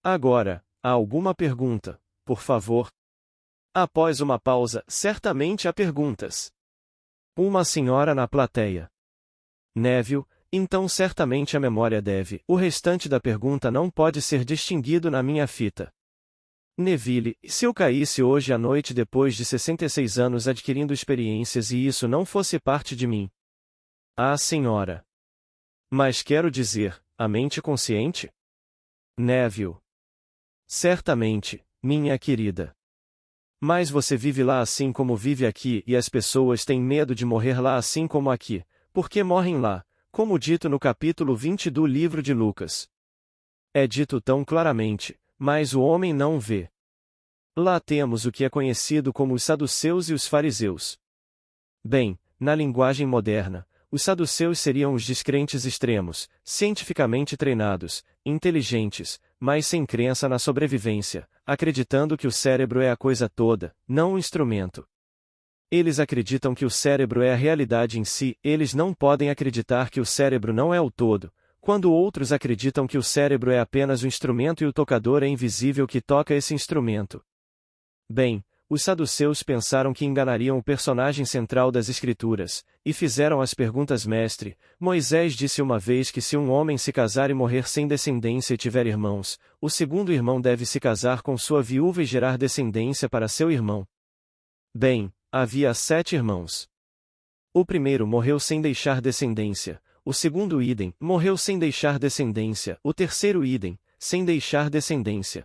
Agora, há alguma pergunta, por favor? Após uma pausa, certamente há perguntas. Uma senhora na plateia. Neville, então certamente a memória deve. O restante da pergunta não pode ser distinguido na minha fita. Neville, se eu caísse hoje à noite depois de 66 anos adquirindo experiências e isso não fosse parte de mim? Ah, senhora. Mas quero dizer, a mente consciente? Neville. Certamente, minha querida. Mas você vive lá assim como vive aqui e as pessoas têm medo de morrer lá assim como aqui, porque morrem lá, como dito no capítulo 20 do livro de Lucas. É dito tão claramente, mas o homem não vê. Lá temos o que é conhecido como os saduceus e os fariseus. Bem, na linguagem moderna, os saduceus seriam os descrentes extremos, cientificamente treinados, inteligentes, mas sem crença na sobrevivência, acreditando que o cérebro é a coisa toda, não o instrumento. Eles acreditam que o cérebro é a realidade em si, eles não podem acreditar que o cérebro não é o todo, quando outros acreditam que o cérebro é apenas o instrumento e o tocador é invisível que toca esse instrumento. Bem, os saduceus pensaram que enganariam o personagem central das Escrituras, e fizeram as perguntas mestre. Moisés disse uma vez que se um homem se casar e morrer sem descendência e tiver irmãos, o segundo irmão deve se casar com sua viúva e gerar descendência para seu irmão. Bem, havia 7 irmãos. O primeiro morreu sem deixar descendência, o segundo idem, morreu sem deixar descendência, o terceiro idem, sem deixar descendência.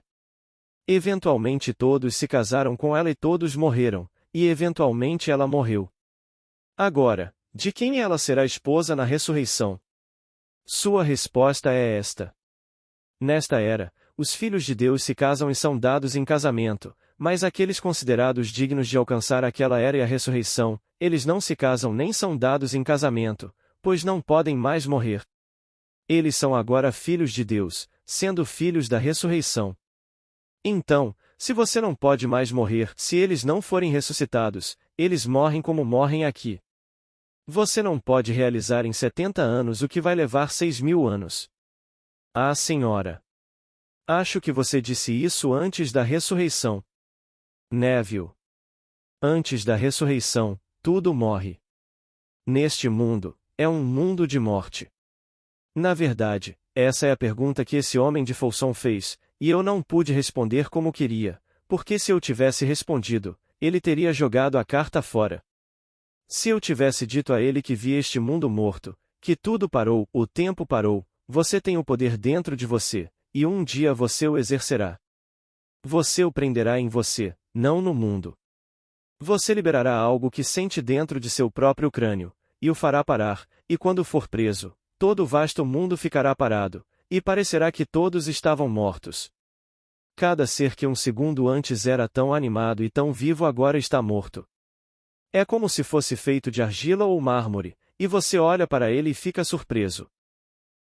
Eventualmente todos se casaram com ela e todos morreram, e eventualmente ela morreu. Agora, de quem ela será esposa na ressurreição? Sua resposta é esta. Nesta era, os filhos de Deus se casam e são dados em casamento, mas aqueles considerados dignos de alcançar aquela era e a ressurreição, eles não se casam nem são dados em casamento, pois não podem mais morrer. Eles são agora filhos de Deus, sendo filhos da ressurreição. Então, se você não pode mais morrer, se eles não forem ressuscitados, eles morrem como morrem aqui. Você não pode realizar em 70 anos o que vai levar 6.000 anos. Ah, senhora. Acho que você disse isso antes da ressurreição. Neville. Antes da ressurreição, tudo morre. Neste mundo, é um mundo de morte. Na verdade, essa é a pergunta que esse homem de Folsom fez, e eu não pude responder como queria, porque se eu tivesse respondido, ele teria jogado a carta fora. Se eu tivesse dito a ele que vi este mundo morto, que tudo parou, o tempo parou, você tem o poder dentro de você, e um dia você o exercerá. Você o prenderá em você, não no mundo. Você liberará algo que sente dentro de seu próprio crânio, e o fará parar, e quando for preso, todo o vasto mundo ficará parado, e parecerá que todos estavam mortos. Cada ser que um segundo antes era tão animado e tão vivo agora está morto. É como se fosse feito de argila ou mármore, e você olha para ele e fica surpreso.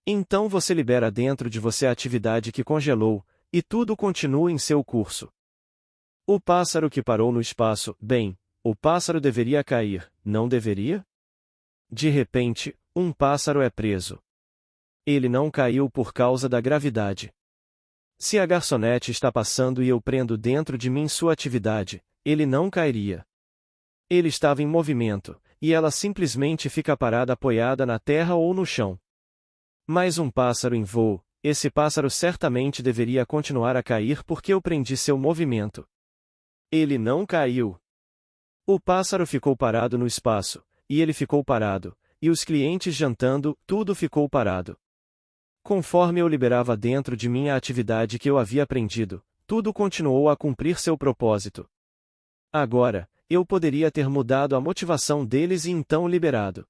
Então você libera dentro de você a atividade que congelou, e tudo continua em seu curso. O pássaro que parou no espaço, bem, o pássaro deveria cair, não deveria? De repente, um pássaro é preso. Ele não caiu por causa da gravidade. Se a garçonete está passando e eu prendo dentro de mim sua atividade, ele não cairia. Ele estava em movimento, e ela simplesmente fica parada apoiada na terra ou no chão. Mas um pássaro em voo, esse pássaro certamente deveria continuar a cair porque eu prendi seu movimento. Ele não caiu. O pássaro ficou parado no espaço, e ele ficou parado, e os clientes jantando, tudo ficou parado. Conforme eu liberava dentro de mim a atividade que eu havia aprendido, tudo continuou a cumprir seu propósito. Agora, eu poderia ter mudado a motivação deles e então liberado.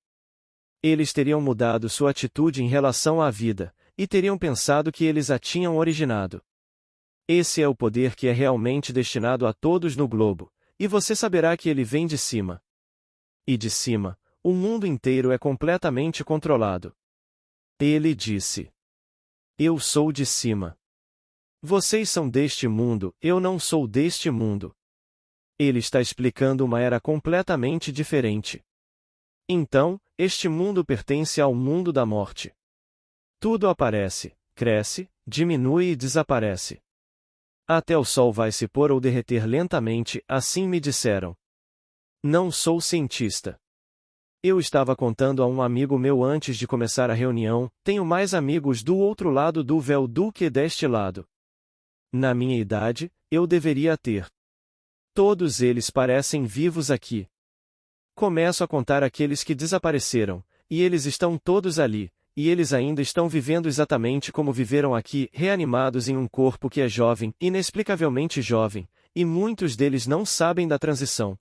Eles teriam mudado sua atitude em relação à vida, e teriam pensado que eles a tinham originado. Esse é o poder que é realmente destinado a todos no globo, e você saberá que ele vem de cima. E de cima, o mundo inteiro é completamente controlado. Ele disse: Eu sou de cima. Vocês são deste mundo, eu não sou deste mundo. Ele está explicando uma era completamente diferente. Então, este mundo pertence ao mundo da morte. Tudo aparece, cresce, diminui e desaparece. Até o sol vai se pôr ou derreter lentamente, assim me disseram. Não sou cientista. Eu estava contando a um amigo meu antes de começar a reunião, tenho mais amigos do outro lado do véu do que deste lado. Na minha idade, eu deveria ter. Todos eles parecem vivos aqui. Começo a contar aqueles que desapareceram, e eles estão todos ali, e eles ainda estão vivendo exatamente como viveram aqui, reanimados em um corpo que é jovem, inexplicavelmente jovem, e muitos deles não sabem da transição.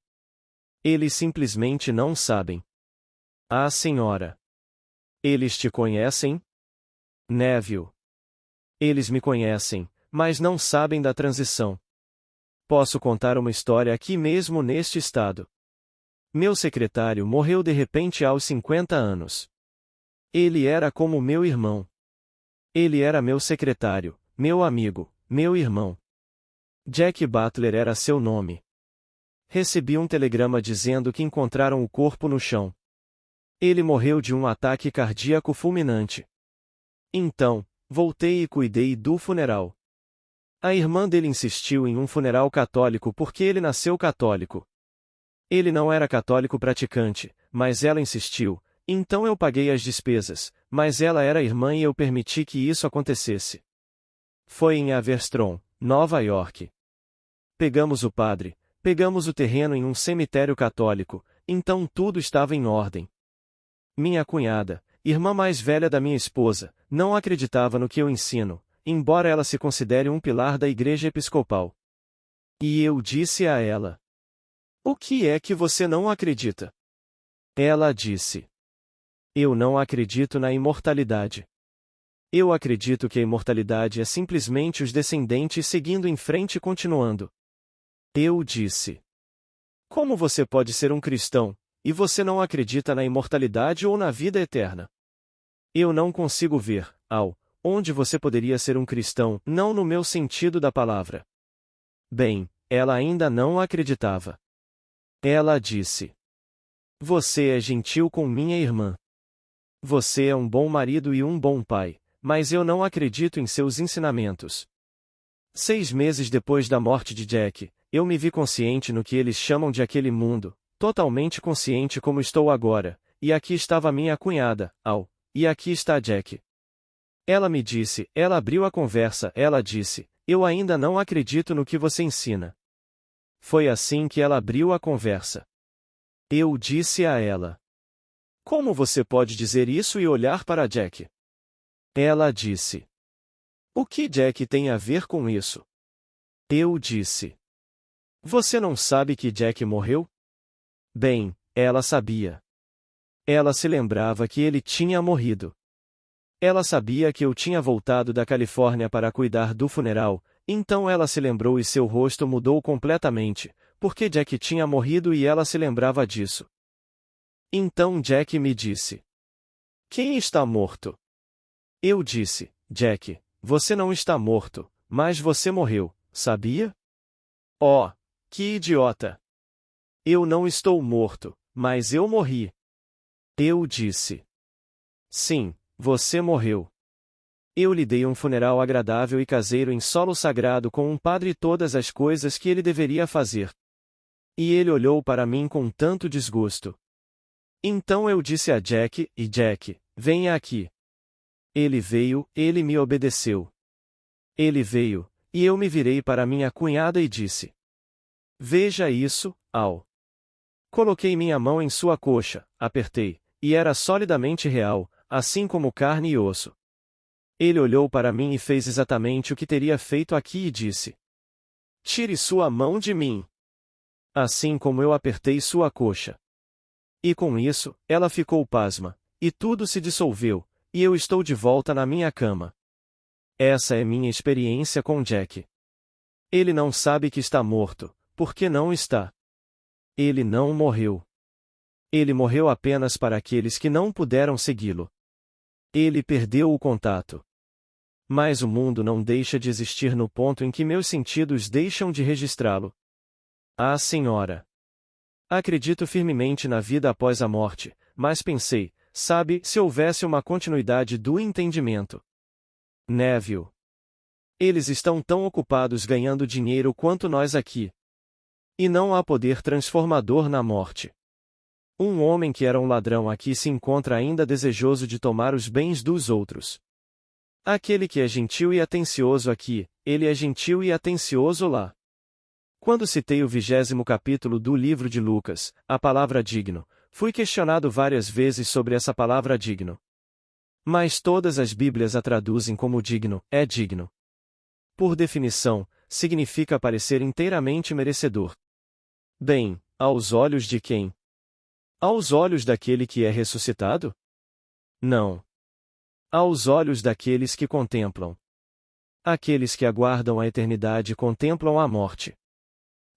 Eles simplesmente não sabem. Ah, senhora! Eles te conhecem? Neville. Eles me conhecem, mas não sabem da transição. Posso contar uma história aqui mesmo neste estado. Meu secretário morreu de repente aos 50 anos. Ele era como meu irmão. Ele era meu secretário, meu amigo, meu irmão. Jack Butler era seu nome. Recebi um telegrama dizendo que encontraram o corpo no chão. Ele morreu de um ataque cardíaco fulminante. Então, voltei e cuidei do funeral. A irmã dele insistiu em um funeral católico porque ele nasceu católico. Ele não era católico praticante, mas ela insistiu, então eu paguei as despesas, mas ela era irmã e eu permiti que isso acontecesse. Foi em Averstrom, Nova York. Pegamos o padre, pegamos o terreno em um cemitério católico, então tudo estava em ordem. Minha cunhada, irmã mais velha da minha esposa, não acreditava no que eu ensino, embora ela se considere um pilar da igreja episcopal. E eu disse a ela: O que é que você não acredita? Ela disse: Eu não acredito na imortalidade. Eu acredito que a imortalidade é simplesmente os descendentes seguindo em frente e continuando. Eu disse: Como você pode ser um cristão, e você não acredita na imortalidade ou na vida eterna? Eu não consigo ver, onde você poderia ser um cristão, não no meu sentido da palavra. Bem, ela ainda não acreditava. Ela disse: Você é gentil com minha irmã. Você é um bom marido e um bom pai, mas eu não acredito em seus ensinamentos. 6 meses depois da morte de Jack, eu me vi consciente no que eles chamam de aquele mundo, totalmente consciente como estou agora, e aqui estava minha cunhada, e aqui está Jack. Ela me disse, ela abriu a conversa, ela disse, eu ainda não acredito no que você ensina. Foi assim que ela abriu a conversa. Eu disse a ela: Como você pode dizer isso e olhar para Jack? Ela disse: O que Jack tem a ver com isso? Eu disse: Você não sabe que Jack morreu? Bem, ela sabia. Ela se lembrava que ele tinha morrido. Ela sabia que eu tinha voltado da Califórnia para cuidar do funeral, então ela se lembrou e seu rosto mudou completamente, porque Jack tinha morrido e ela se lembrava disso. Então Jack me disse: Quem está morto? Eu disse: Jack, você não está morto, mas você morreu, sabia? Oh, que idiota! Eu não estou morto, mas eu morri. Eu disse: Sim, você morreu. Eu lhe dei um funeral agradável e caseiro em solo sagrado com um padre e todas as coisas que ele deveria fazer. E ele olhou para mim com tanto desgosto. Então eu disse a Jack, Jack, venha aqui. Ele veio, ele me obedeceu. Ele veio, e eu me virei para minha cunhada e disse: Veja isso, Coloquei minha mão em sua coxa, apertei, e era solidamente real, assim como carne e osso. Ele olhou para mim e fez exatamente o que teria feito aqui e disse: Tire sua mão de mim. Assim como eu apertei sua coxa. E com isso, ela ficou pasma, e tudo se dissolveu, e eu estou de volta na minha cama. Essa é minha experiência com Jack. Ele não sabe que está morto, porque não está. Ele não morreu. Ele morreu apenas para aqueles que não puderam segui-lo. Ele perdeu o contato. Mas o mundo não deixa de existir no ponto em que meus sentidos deixam de registrá-lo. Ah, Senhora! Acredito firmemente na vida após a morte, mas pensei, sabe, se houvesse uma continuidade do entendimento. Neville. Eles estão tão ocupados ganhando dinheiro quanto nós aqui. E não há poder transformador na morte. Um homem que era um ladrão aqui se encontra ainda desejoso de tomar os bens dos outros. Aquele que é gentil e atencioso aqui, ele é gentil e atencioso lá. Quando citei o 20º capítulo do livro de Lucas, a palavra digno, fui questionado várias vezes sobre essa palavra digno. Mas todas as Bíblias a traduzem como digno, é digno. Por definição, significa parecer inteiramente merecedor. Bem, aos olhos de quem? Aos olhos daquele que é ressuscitado? Não. Aos olhos daqueles que contemplam. Aqueles que aguardam a eternidade contemplam a morte.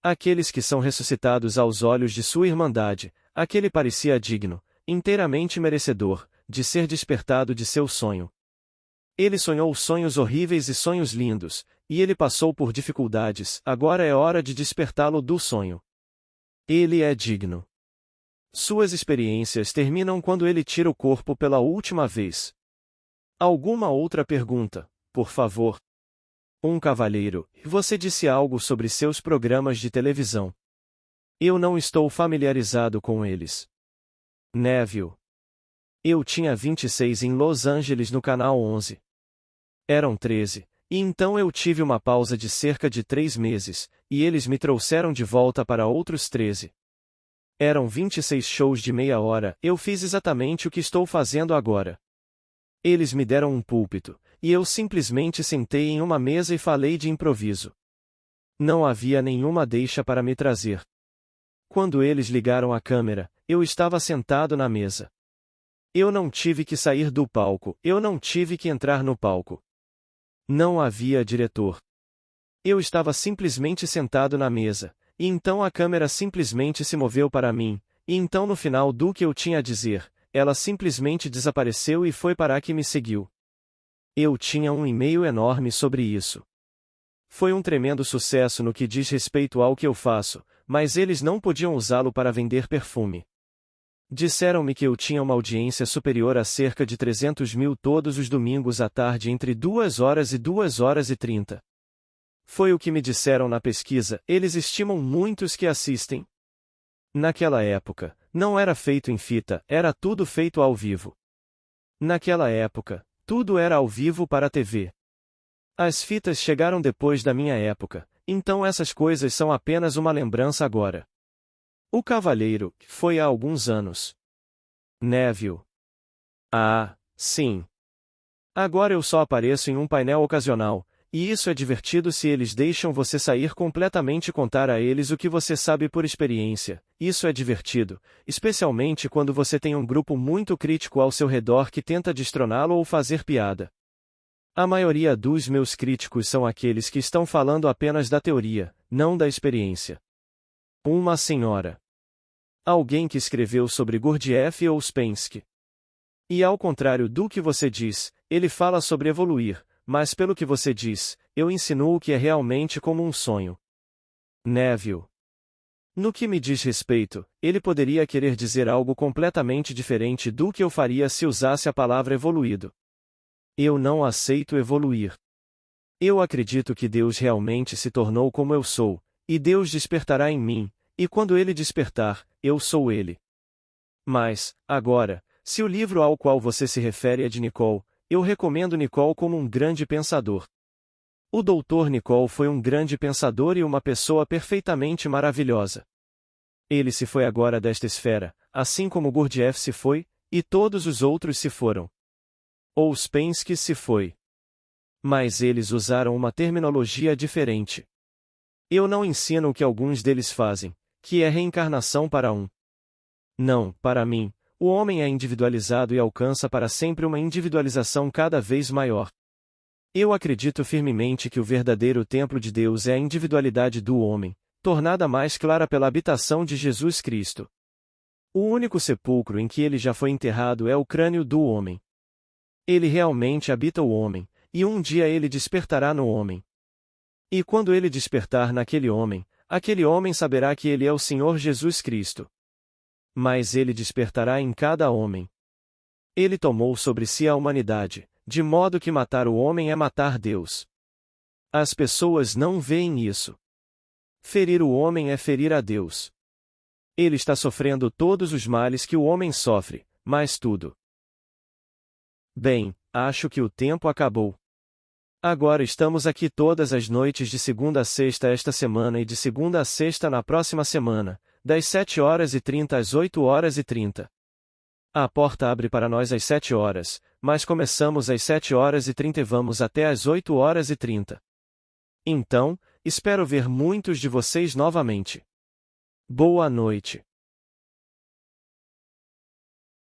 Aqueles que são ressuscitados aos olhos de sua irmandade, aquele parecia digno, inteiramente merecedor, de ser despertado de seu sonho. Ele sonhou sonhos horríveis e sonhos lindos, e ele passou por dificuldades, agora é hora de despertá-lo do sonho. Ele é digno. Suas experiências terminam quando ele tira o corpo pela última vez. Alguma outra pergunta, por favor? Um cavalheiro, você disse algo sobre seus programas de televisão. Eu não estou familiarizado com eles. Neville. Eu tinha 26 em Los Angeles no canal 11. Eram 13, e então eu tive uma pausa de cerca de 3 meses, e eles me trouxeram de volta para outros 13. Eram 26 shows de meia hora, eu fiz exatamente o que estou fazendo agora. Eles me deram um púlpito, e eu simplesmente sentei em uma mesa e falei de improviso. Não havia nenhuma deixa para me trazer. Quando eles ligaram a câmera, eu estava sentado na mesa. Eu não tive que sair do palco, eu não tive que entrar no palco. Não havia diretor. Eu estava simplesmente sentado na mesa, e então a câmera simplesmente se moveu para mim, e então no final do que eu tinha a dizer, ela simplesmente desapareceu e foi para a que me seguiu. Eu tinha um e-mail enorme sobre isso. Foi um tremendo sucesso no que diz respeito ao que eu faço, mas eles não podiam usá-lo para vender perfume. Disseram-me que eu tinha uma audiência superior a cerca de 300 mil todos os domingos à tarde entre 2 horas e 2 horas e 30. Foi o que me disseram na pesquisa, eles estimam muitos que assistem. Naquela época, não era feito em fita, era tudo feito ao vivo. Naquela época, tudo era ao vivo para a TV. As fitas chegaram depois da minha época, então essas coisas são apenas uma lembrança agora. O Cavalheiro, foi há alguns anos. Neville. Ah, sim. Agora eu só apareço em um painel ocasional, e isso é divertido se eles deixam você sair completamente e contar a eles o que você sabe por experiência. Isso é divertido, especialmente quando você tem um grupo muito crítico ao seu redor que tenta destroná-lo ou fazer piada. A maioria dos meus críticos são aqueles que estão falando apenas da teoria, não da experiência. Uma senhora. Alguém que escreveu sobre Gurdjieff ou Ouspensky. E ao contrário do que você diz, ele fala sobre evoluir, mas pelo que você diz, eu insinuo que é realmente como um sonho. Neville. No que me diz respeito, ele poderia querer dizer algo completamente diferente do que eu faria se usasse a palavra evoluído. Eu não aceito evoluir. Eu acredito que Deus realmente se tornou como eu sou, e Deus despertará em mim, e quando ele despertar, eu sou ele. Mas, agora, se o livro ao qual você se refere é de Nicole, eu recomendo Nicole como um grande pensador. O Dr. Nicole foi um grande pensador e uma pessoa perfeitamente maravilhosa. Ele se foi agora desta esfera, assim como Gurdjieff se foi, e todos os outros se foram. Ouspensky se foi. Mas eles usaram uma terminologia diferente. Eu não ensino o que alguns deles fazem, que é reencarnação para um. Não, para mim, o homem é individualizado e alcança para sempre uma individualização cada vez maior. Eu acredito firmemente que o verdadeiro templo de Deus é a individualidade do homem, tornada mais clara pela habitação de Jesus Cristo. O único sepulcro em que ele já foi enterrado é o crânio do homem. Ele realmente habita o homem, e um dia ele despertará no homem. E quando ele despertar naquele homem, aquele homem saberá que ele é o Senhor Jesus Cristo. Mas ele despertará em cada homem. Ele tomou sobre si a humanidade, de modo que matar o homem é matar Deus. As pessoas não veem isso. Ferir o homem é ferir a Deus. Ele está sofrendo todos os males que o homem sofre, mas tudo. Bem, acho que o tempo acabou. Agora estamos aqui todas as noites de segunda a sexta esta semana e de segunda a sexta na próxima semana, das 7h30 às 8h30. A porta abre para nós às 7h, mas começamos às 7h30 e vamos até às 8h30. Então, espero ver muitos de vocês novamente. Boa noite.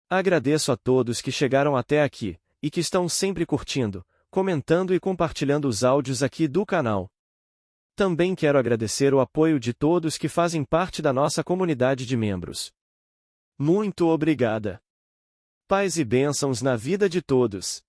Agradeço a todos que chegaram até aqui, e que estão sempre curtindo, comentando e compartilhando os áudios aqui do canal. Também quero agradecer o apoio de todos que fazem parte da nossa comunidade de membros. Muito obrigada. Paz e bênçãos na vida de todos.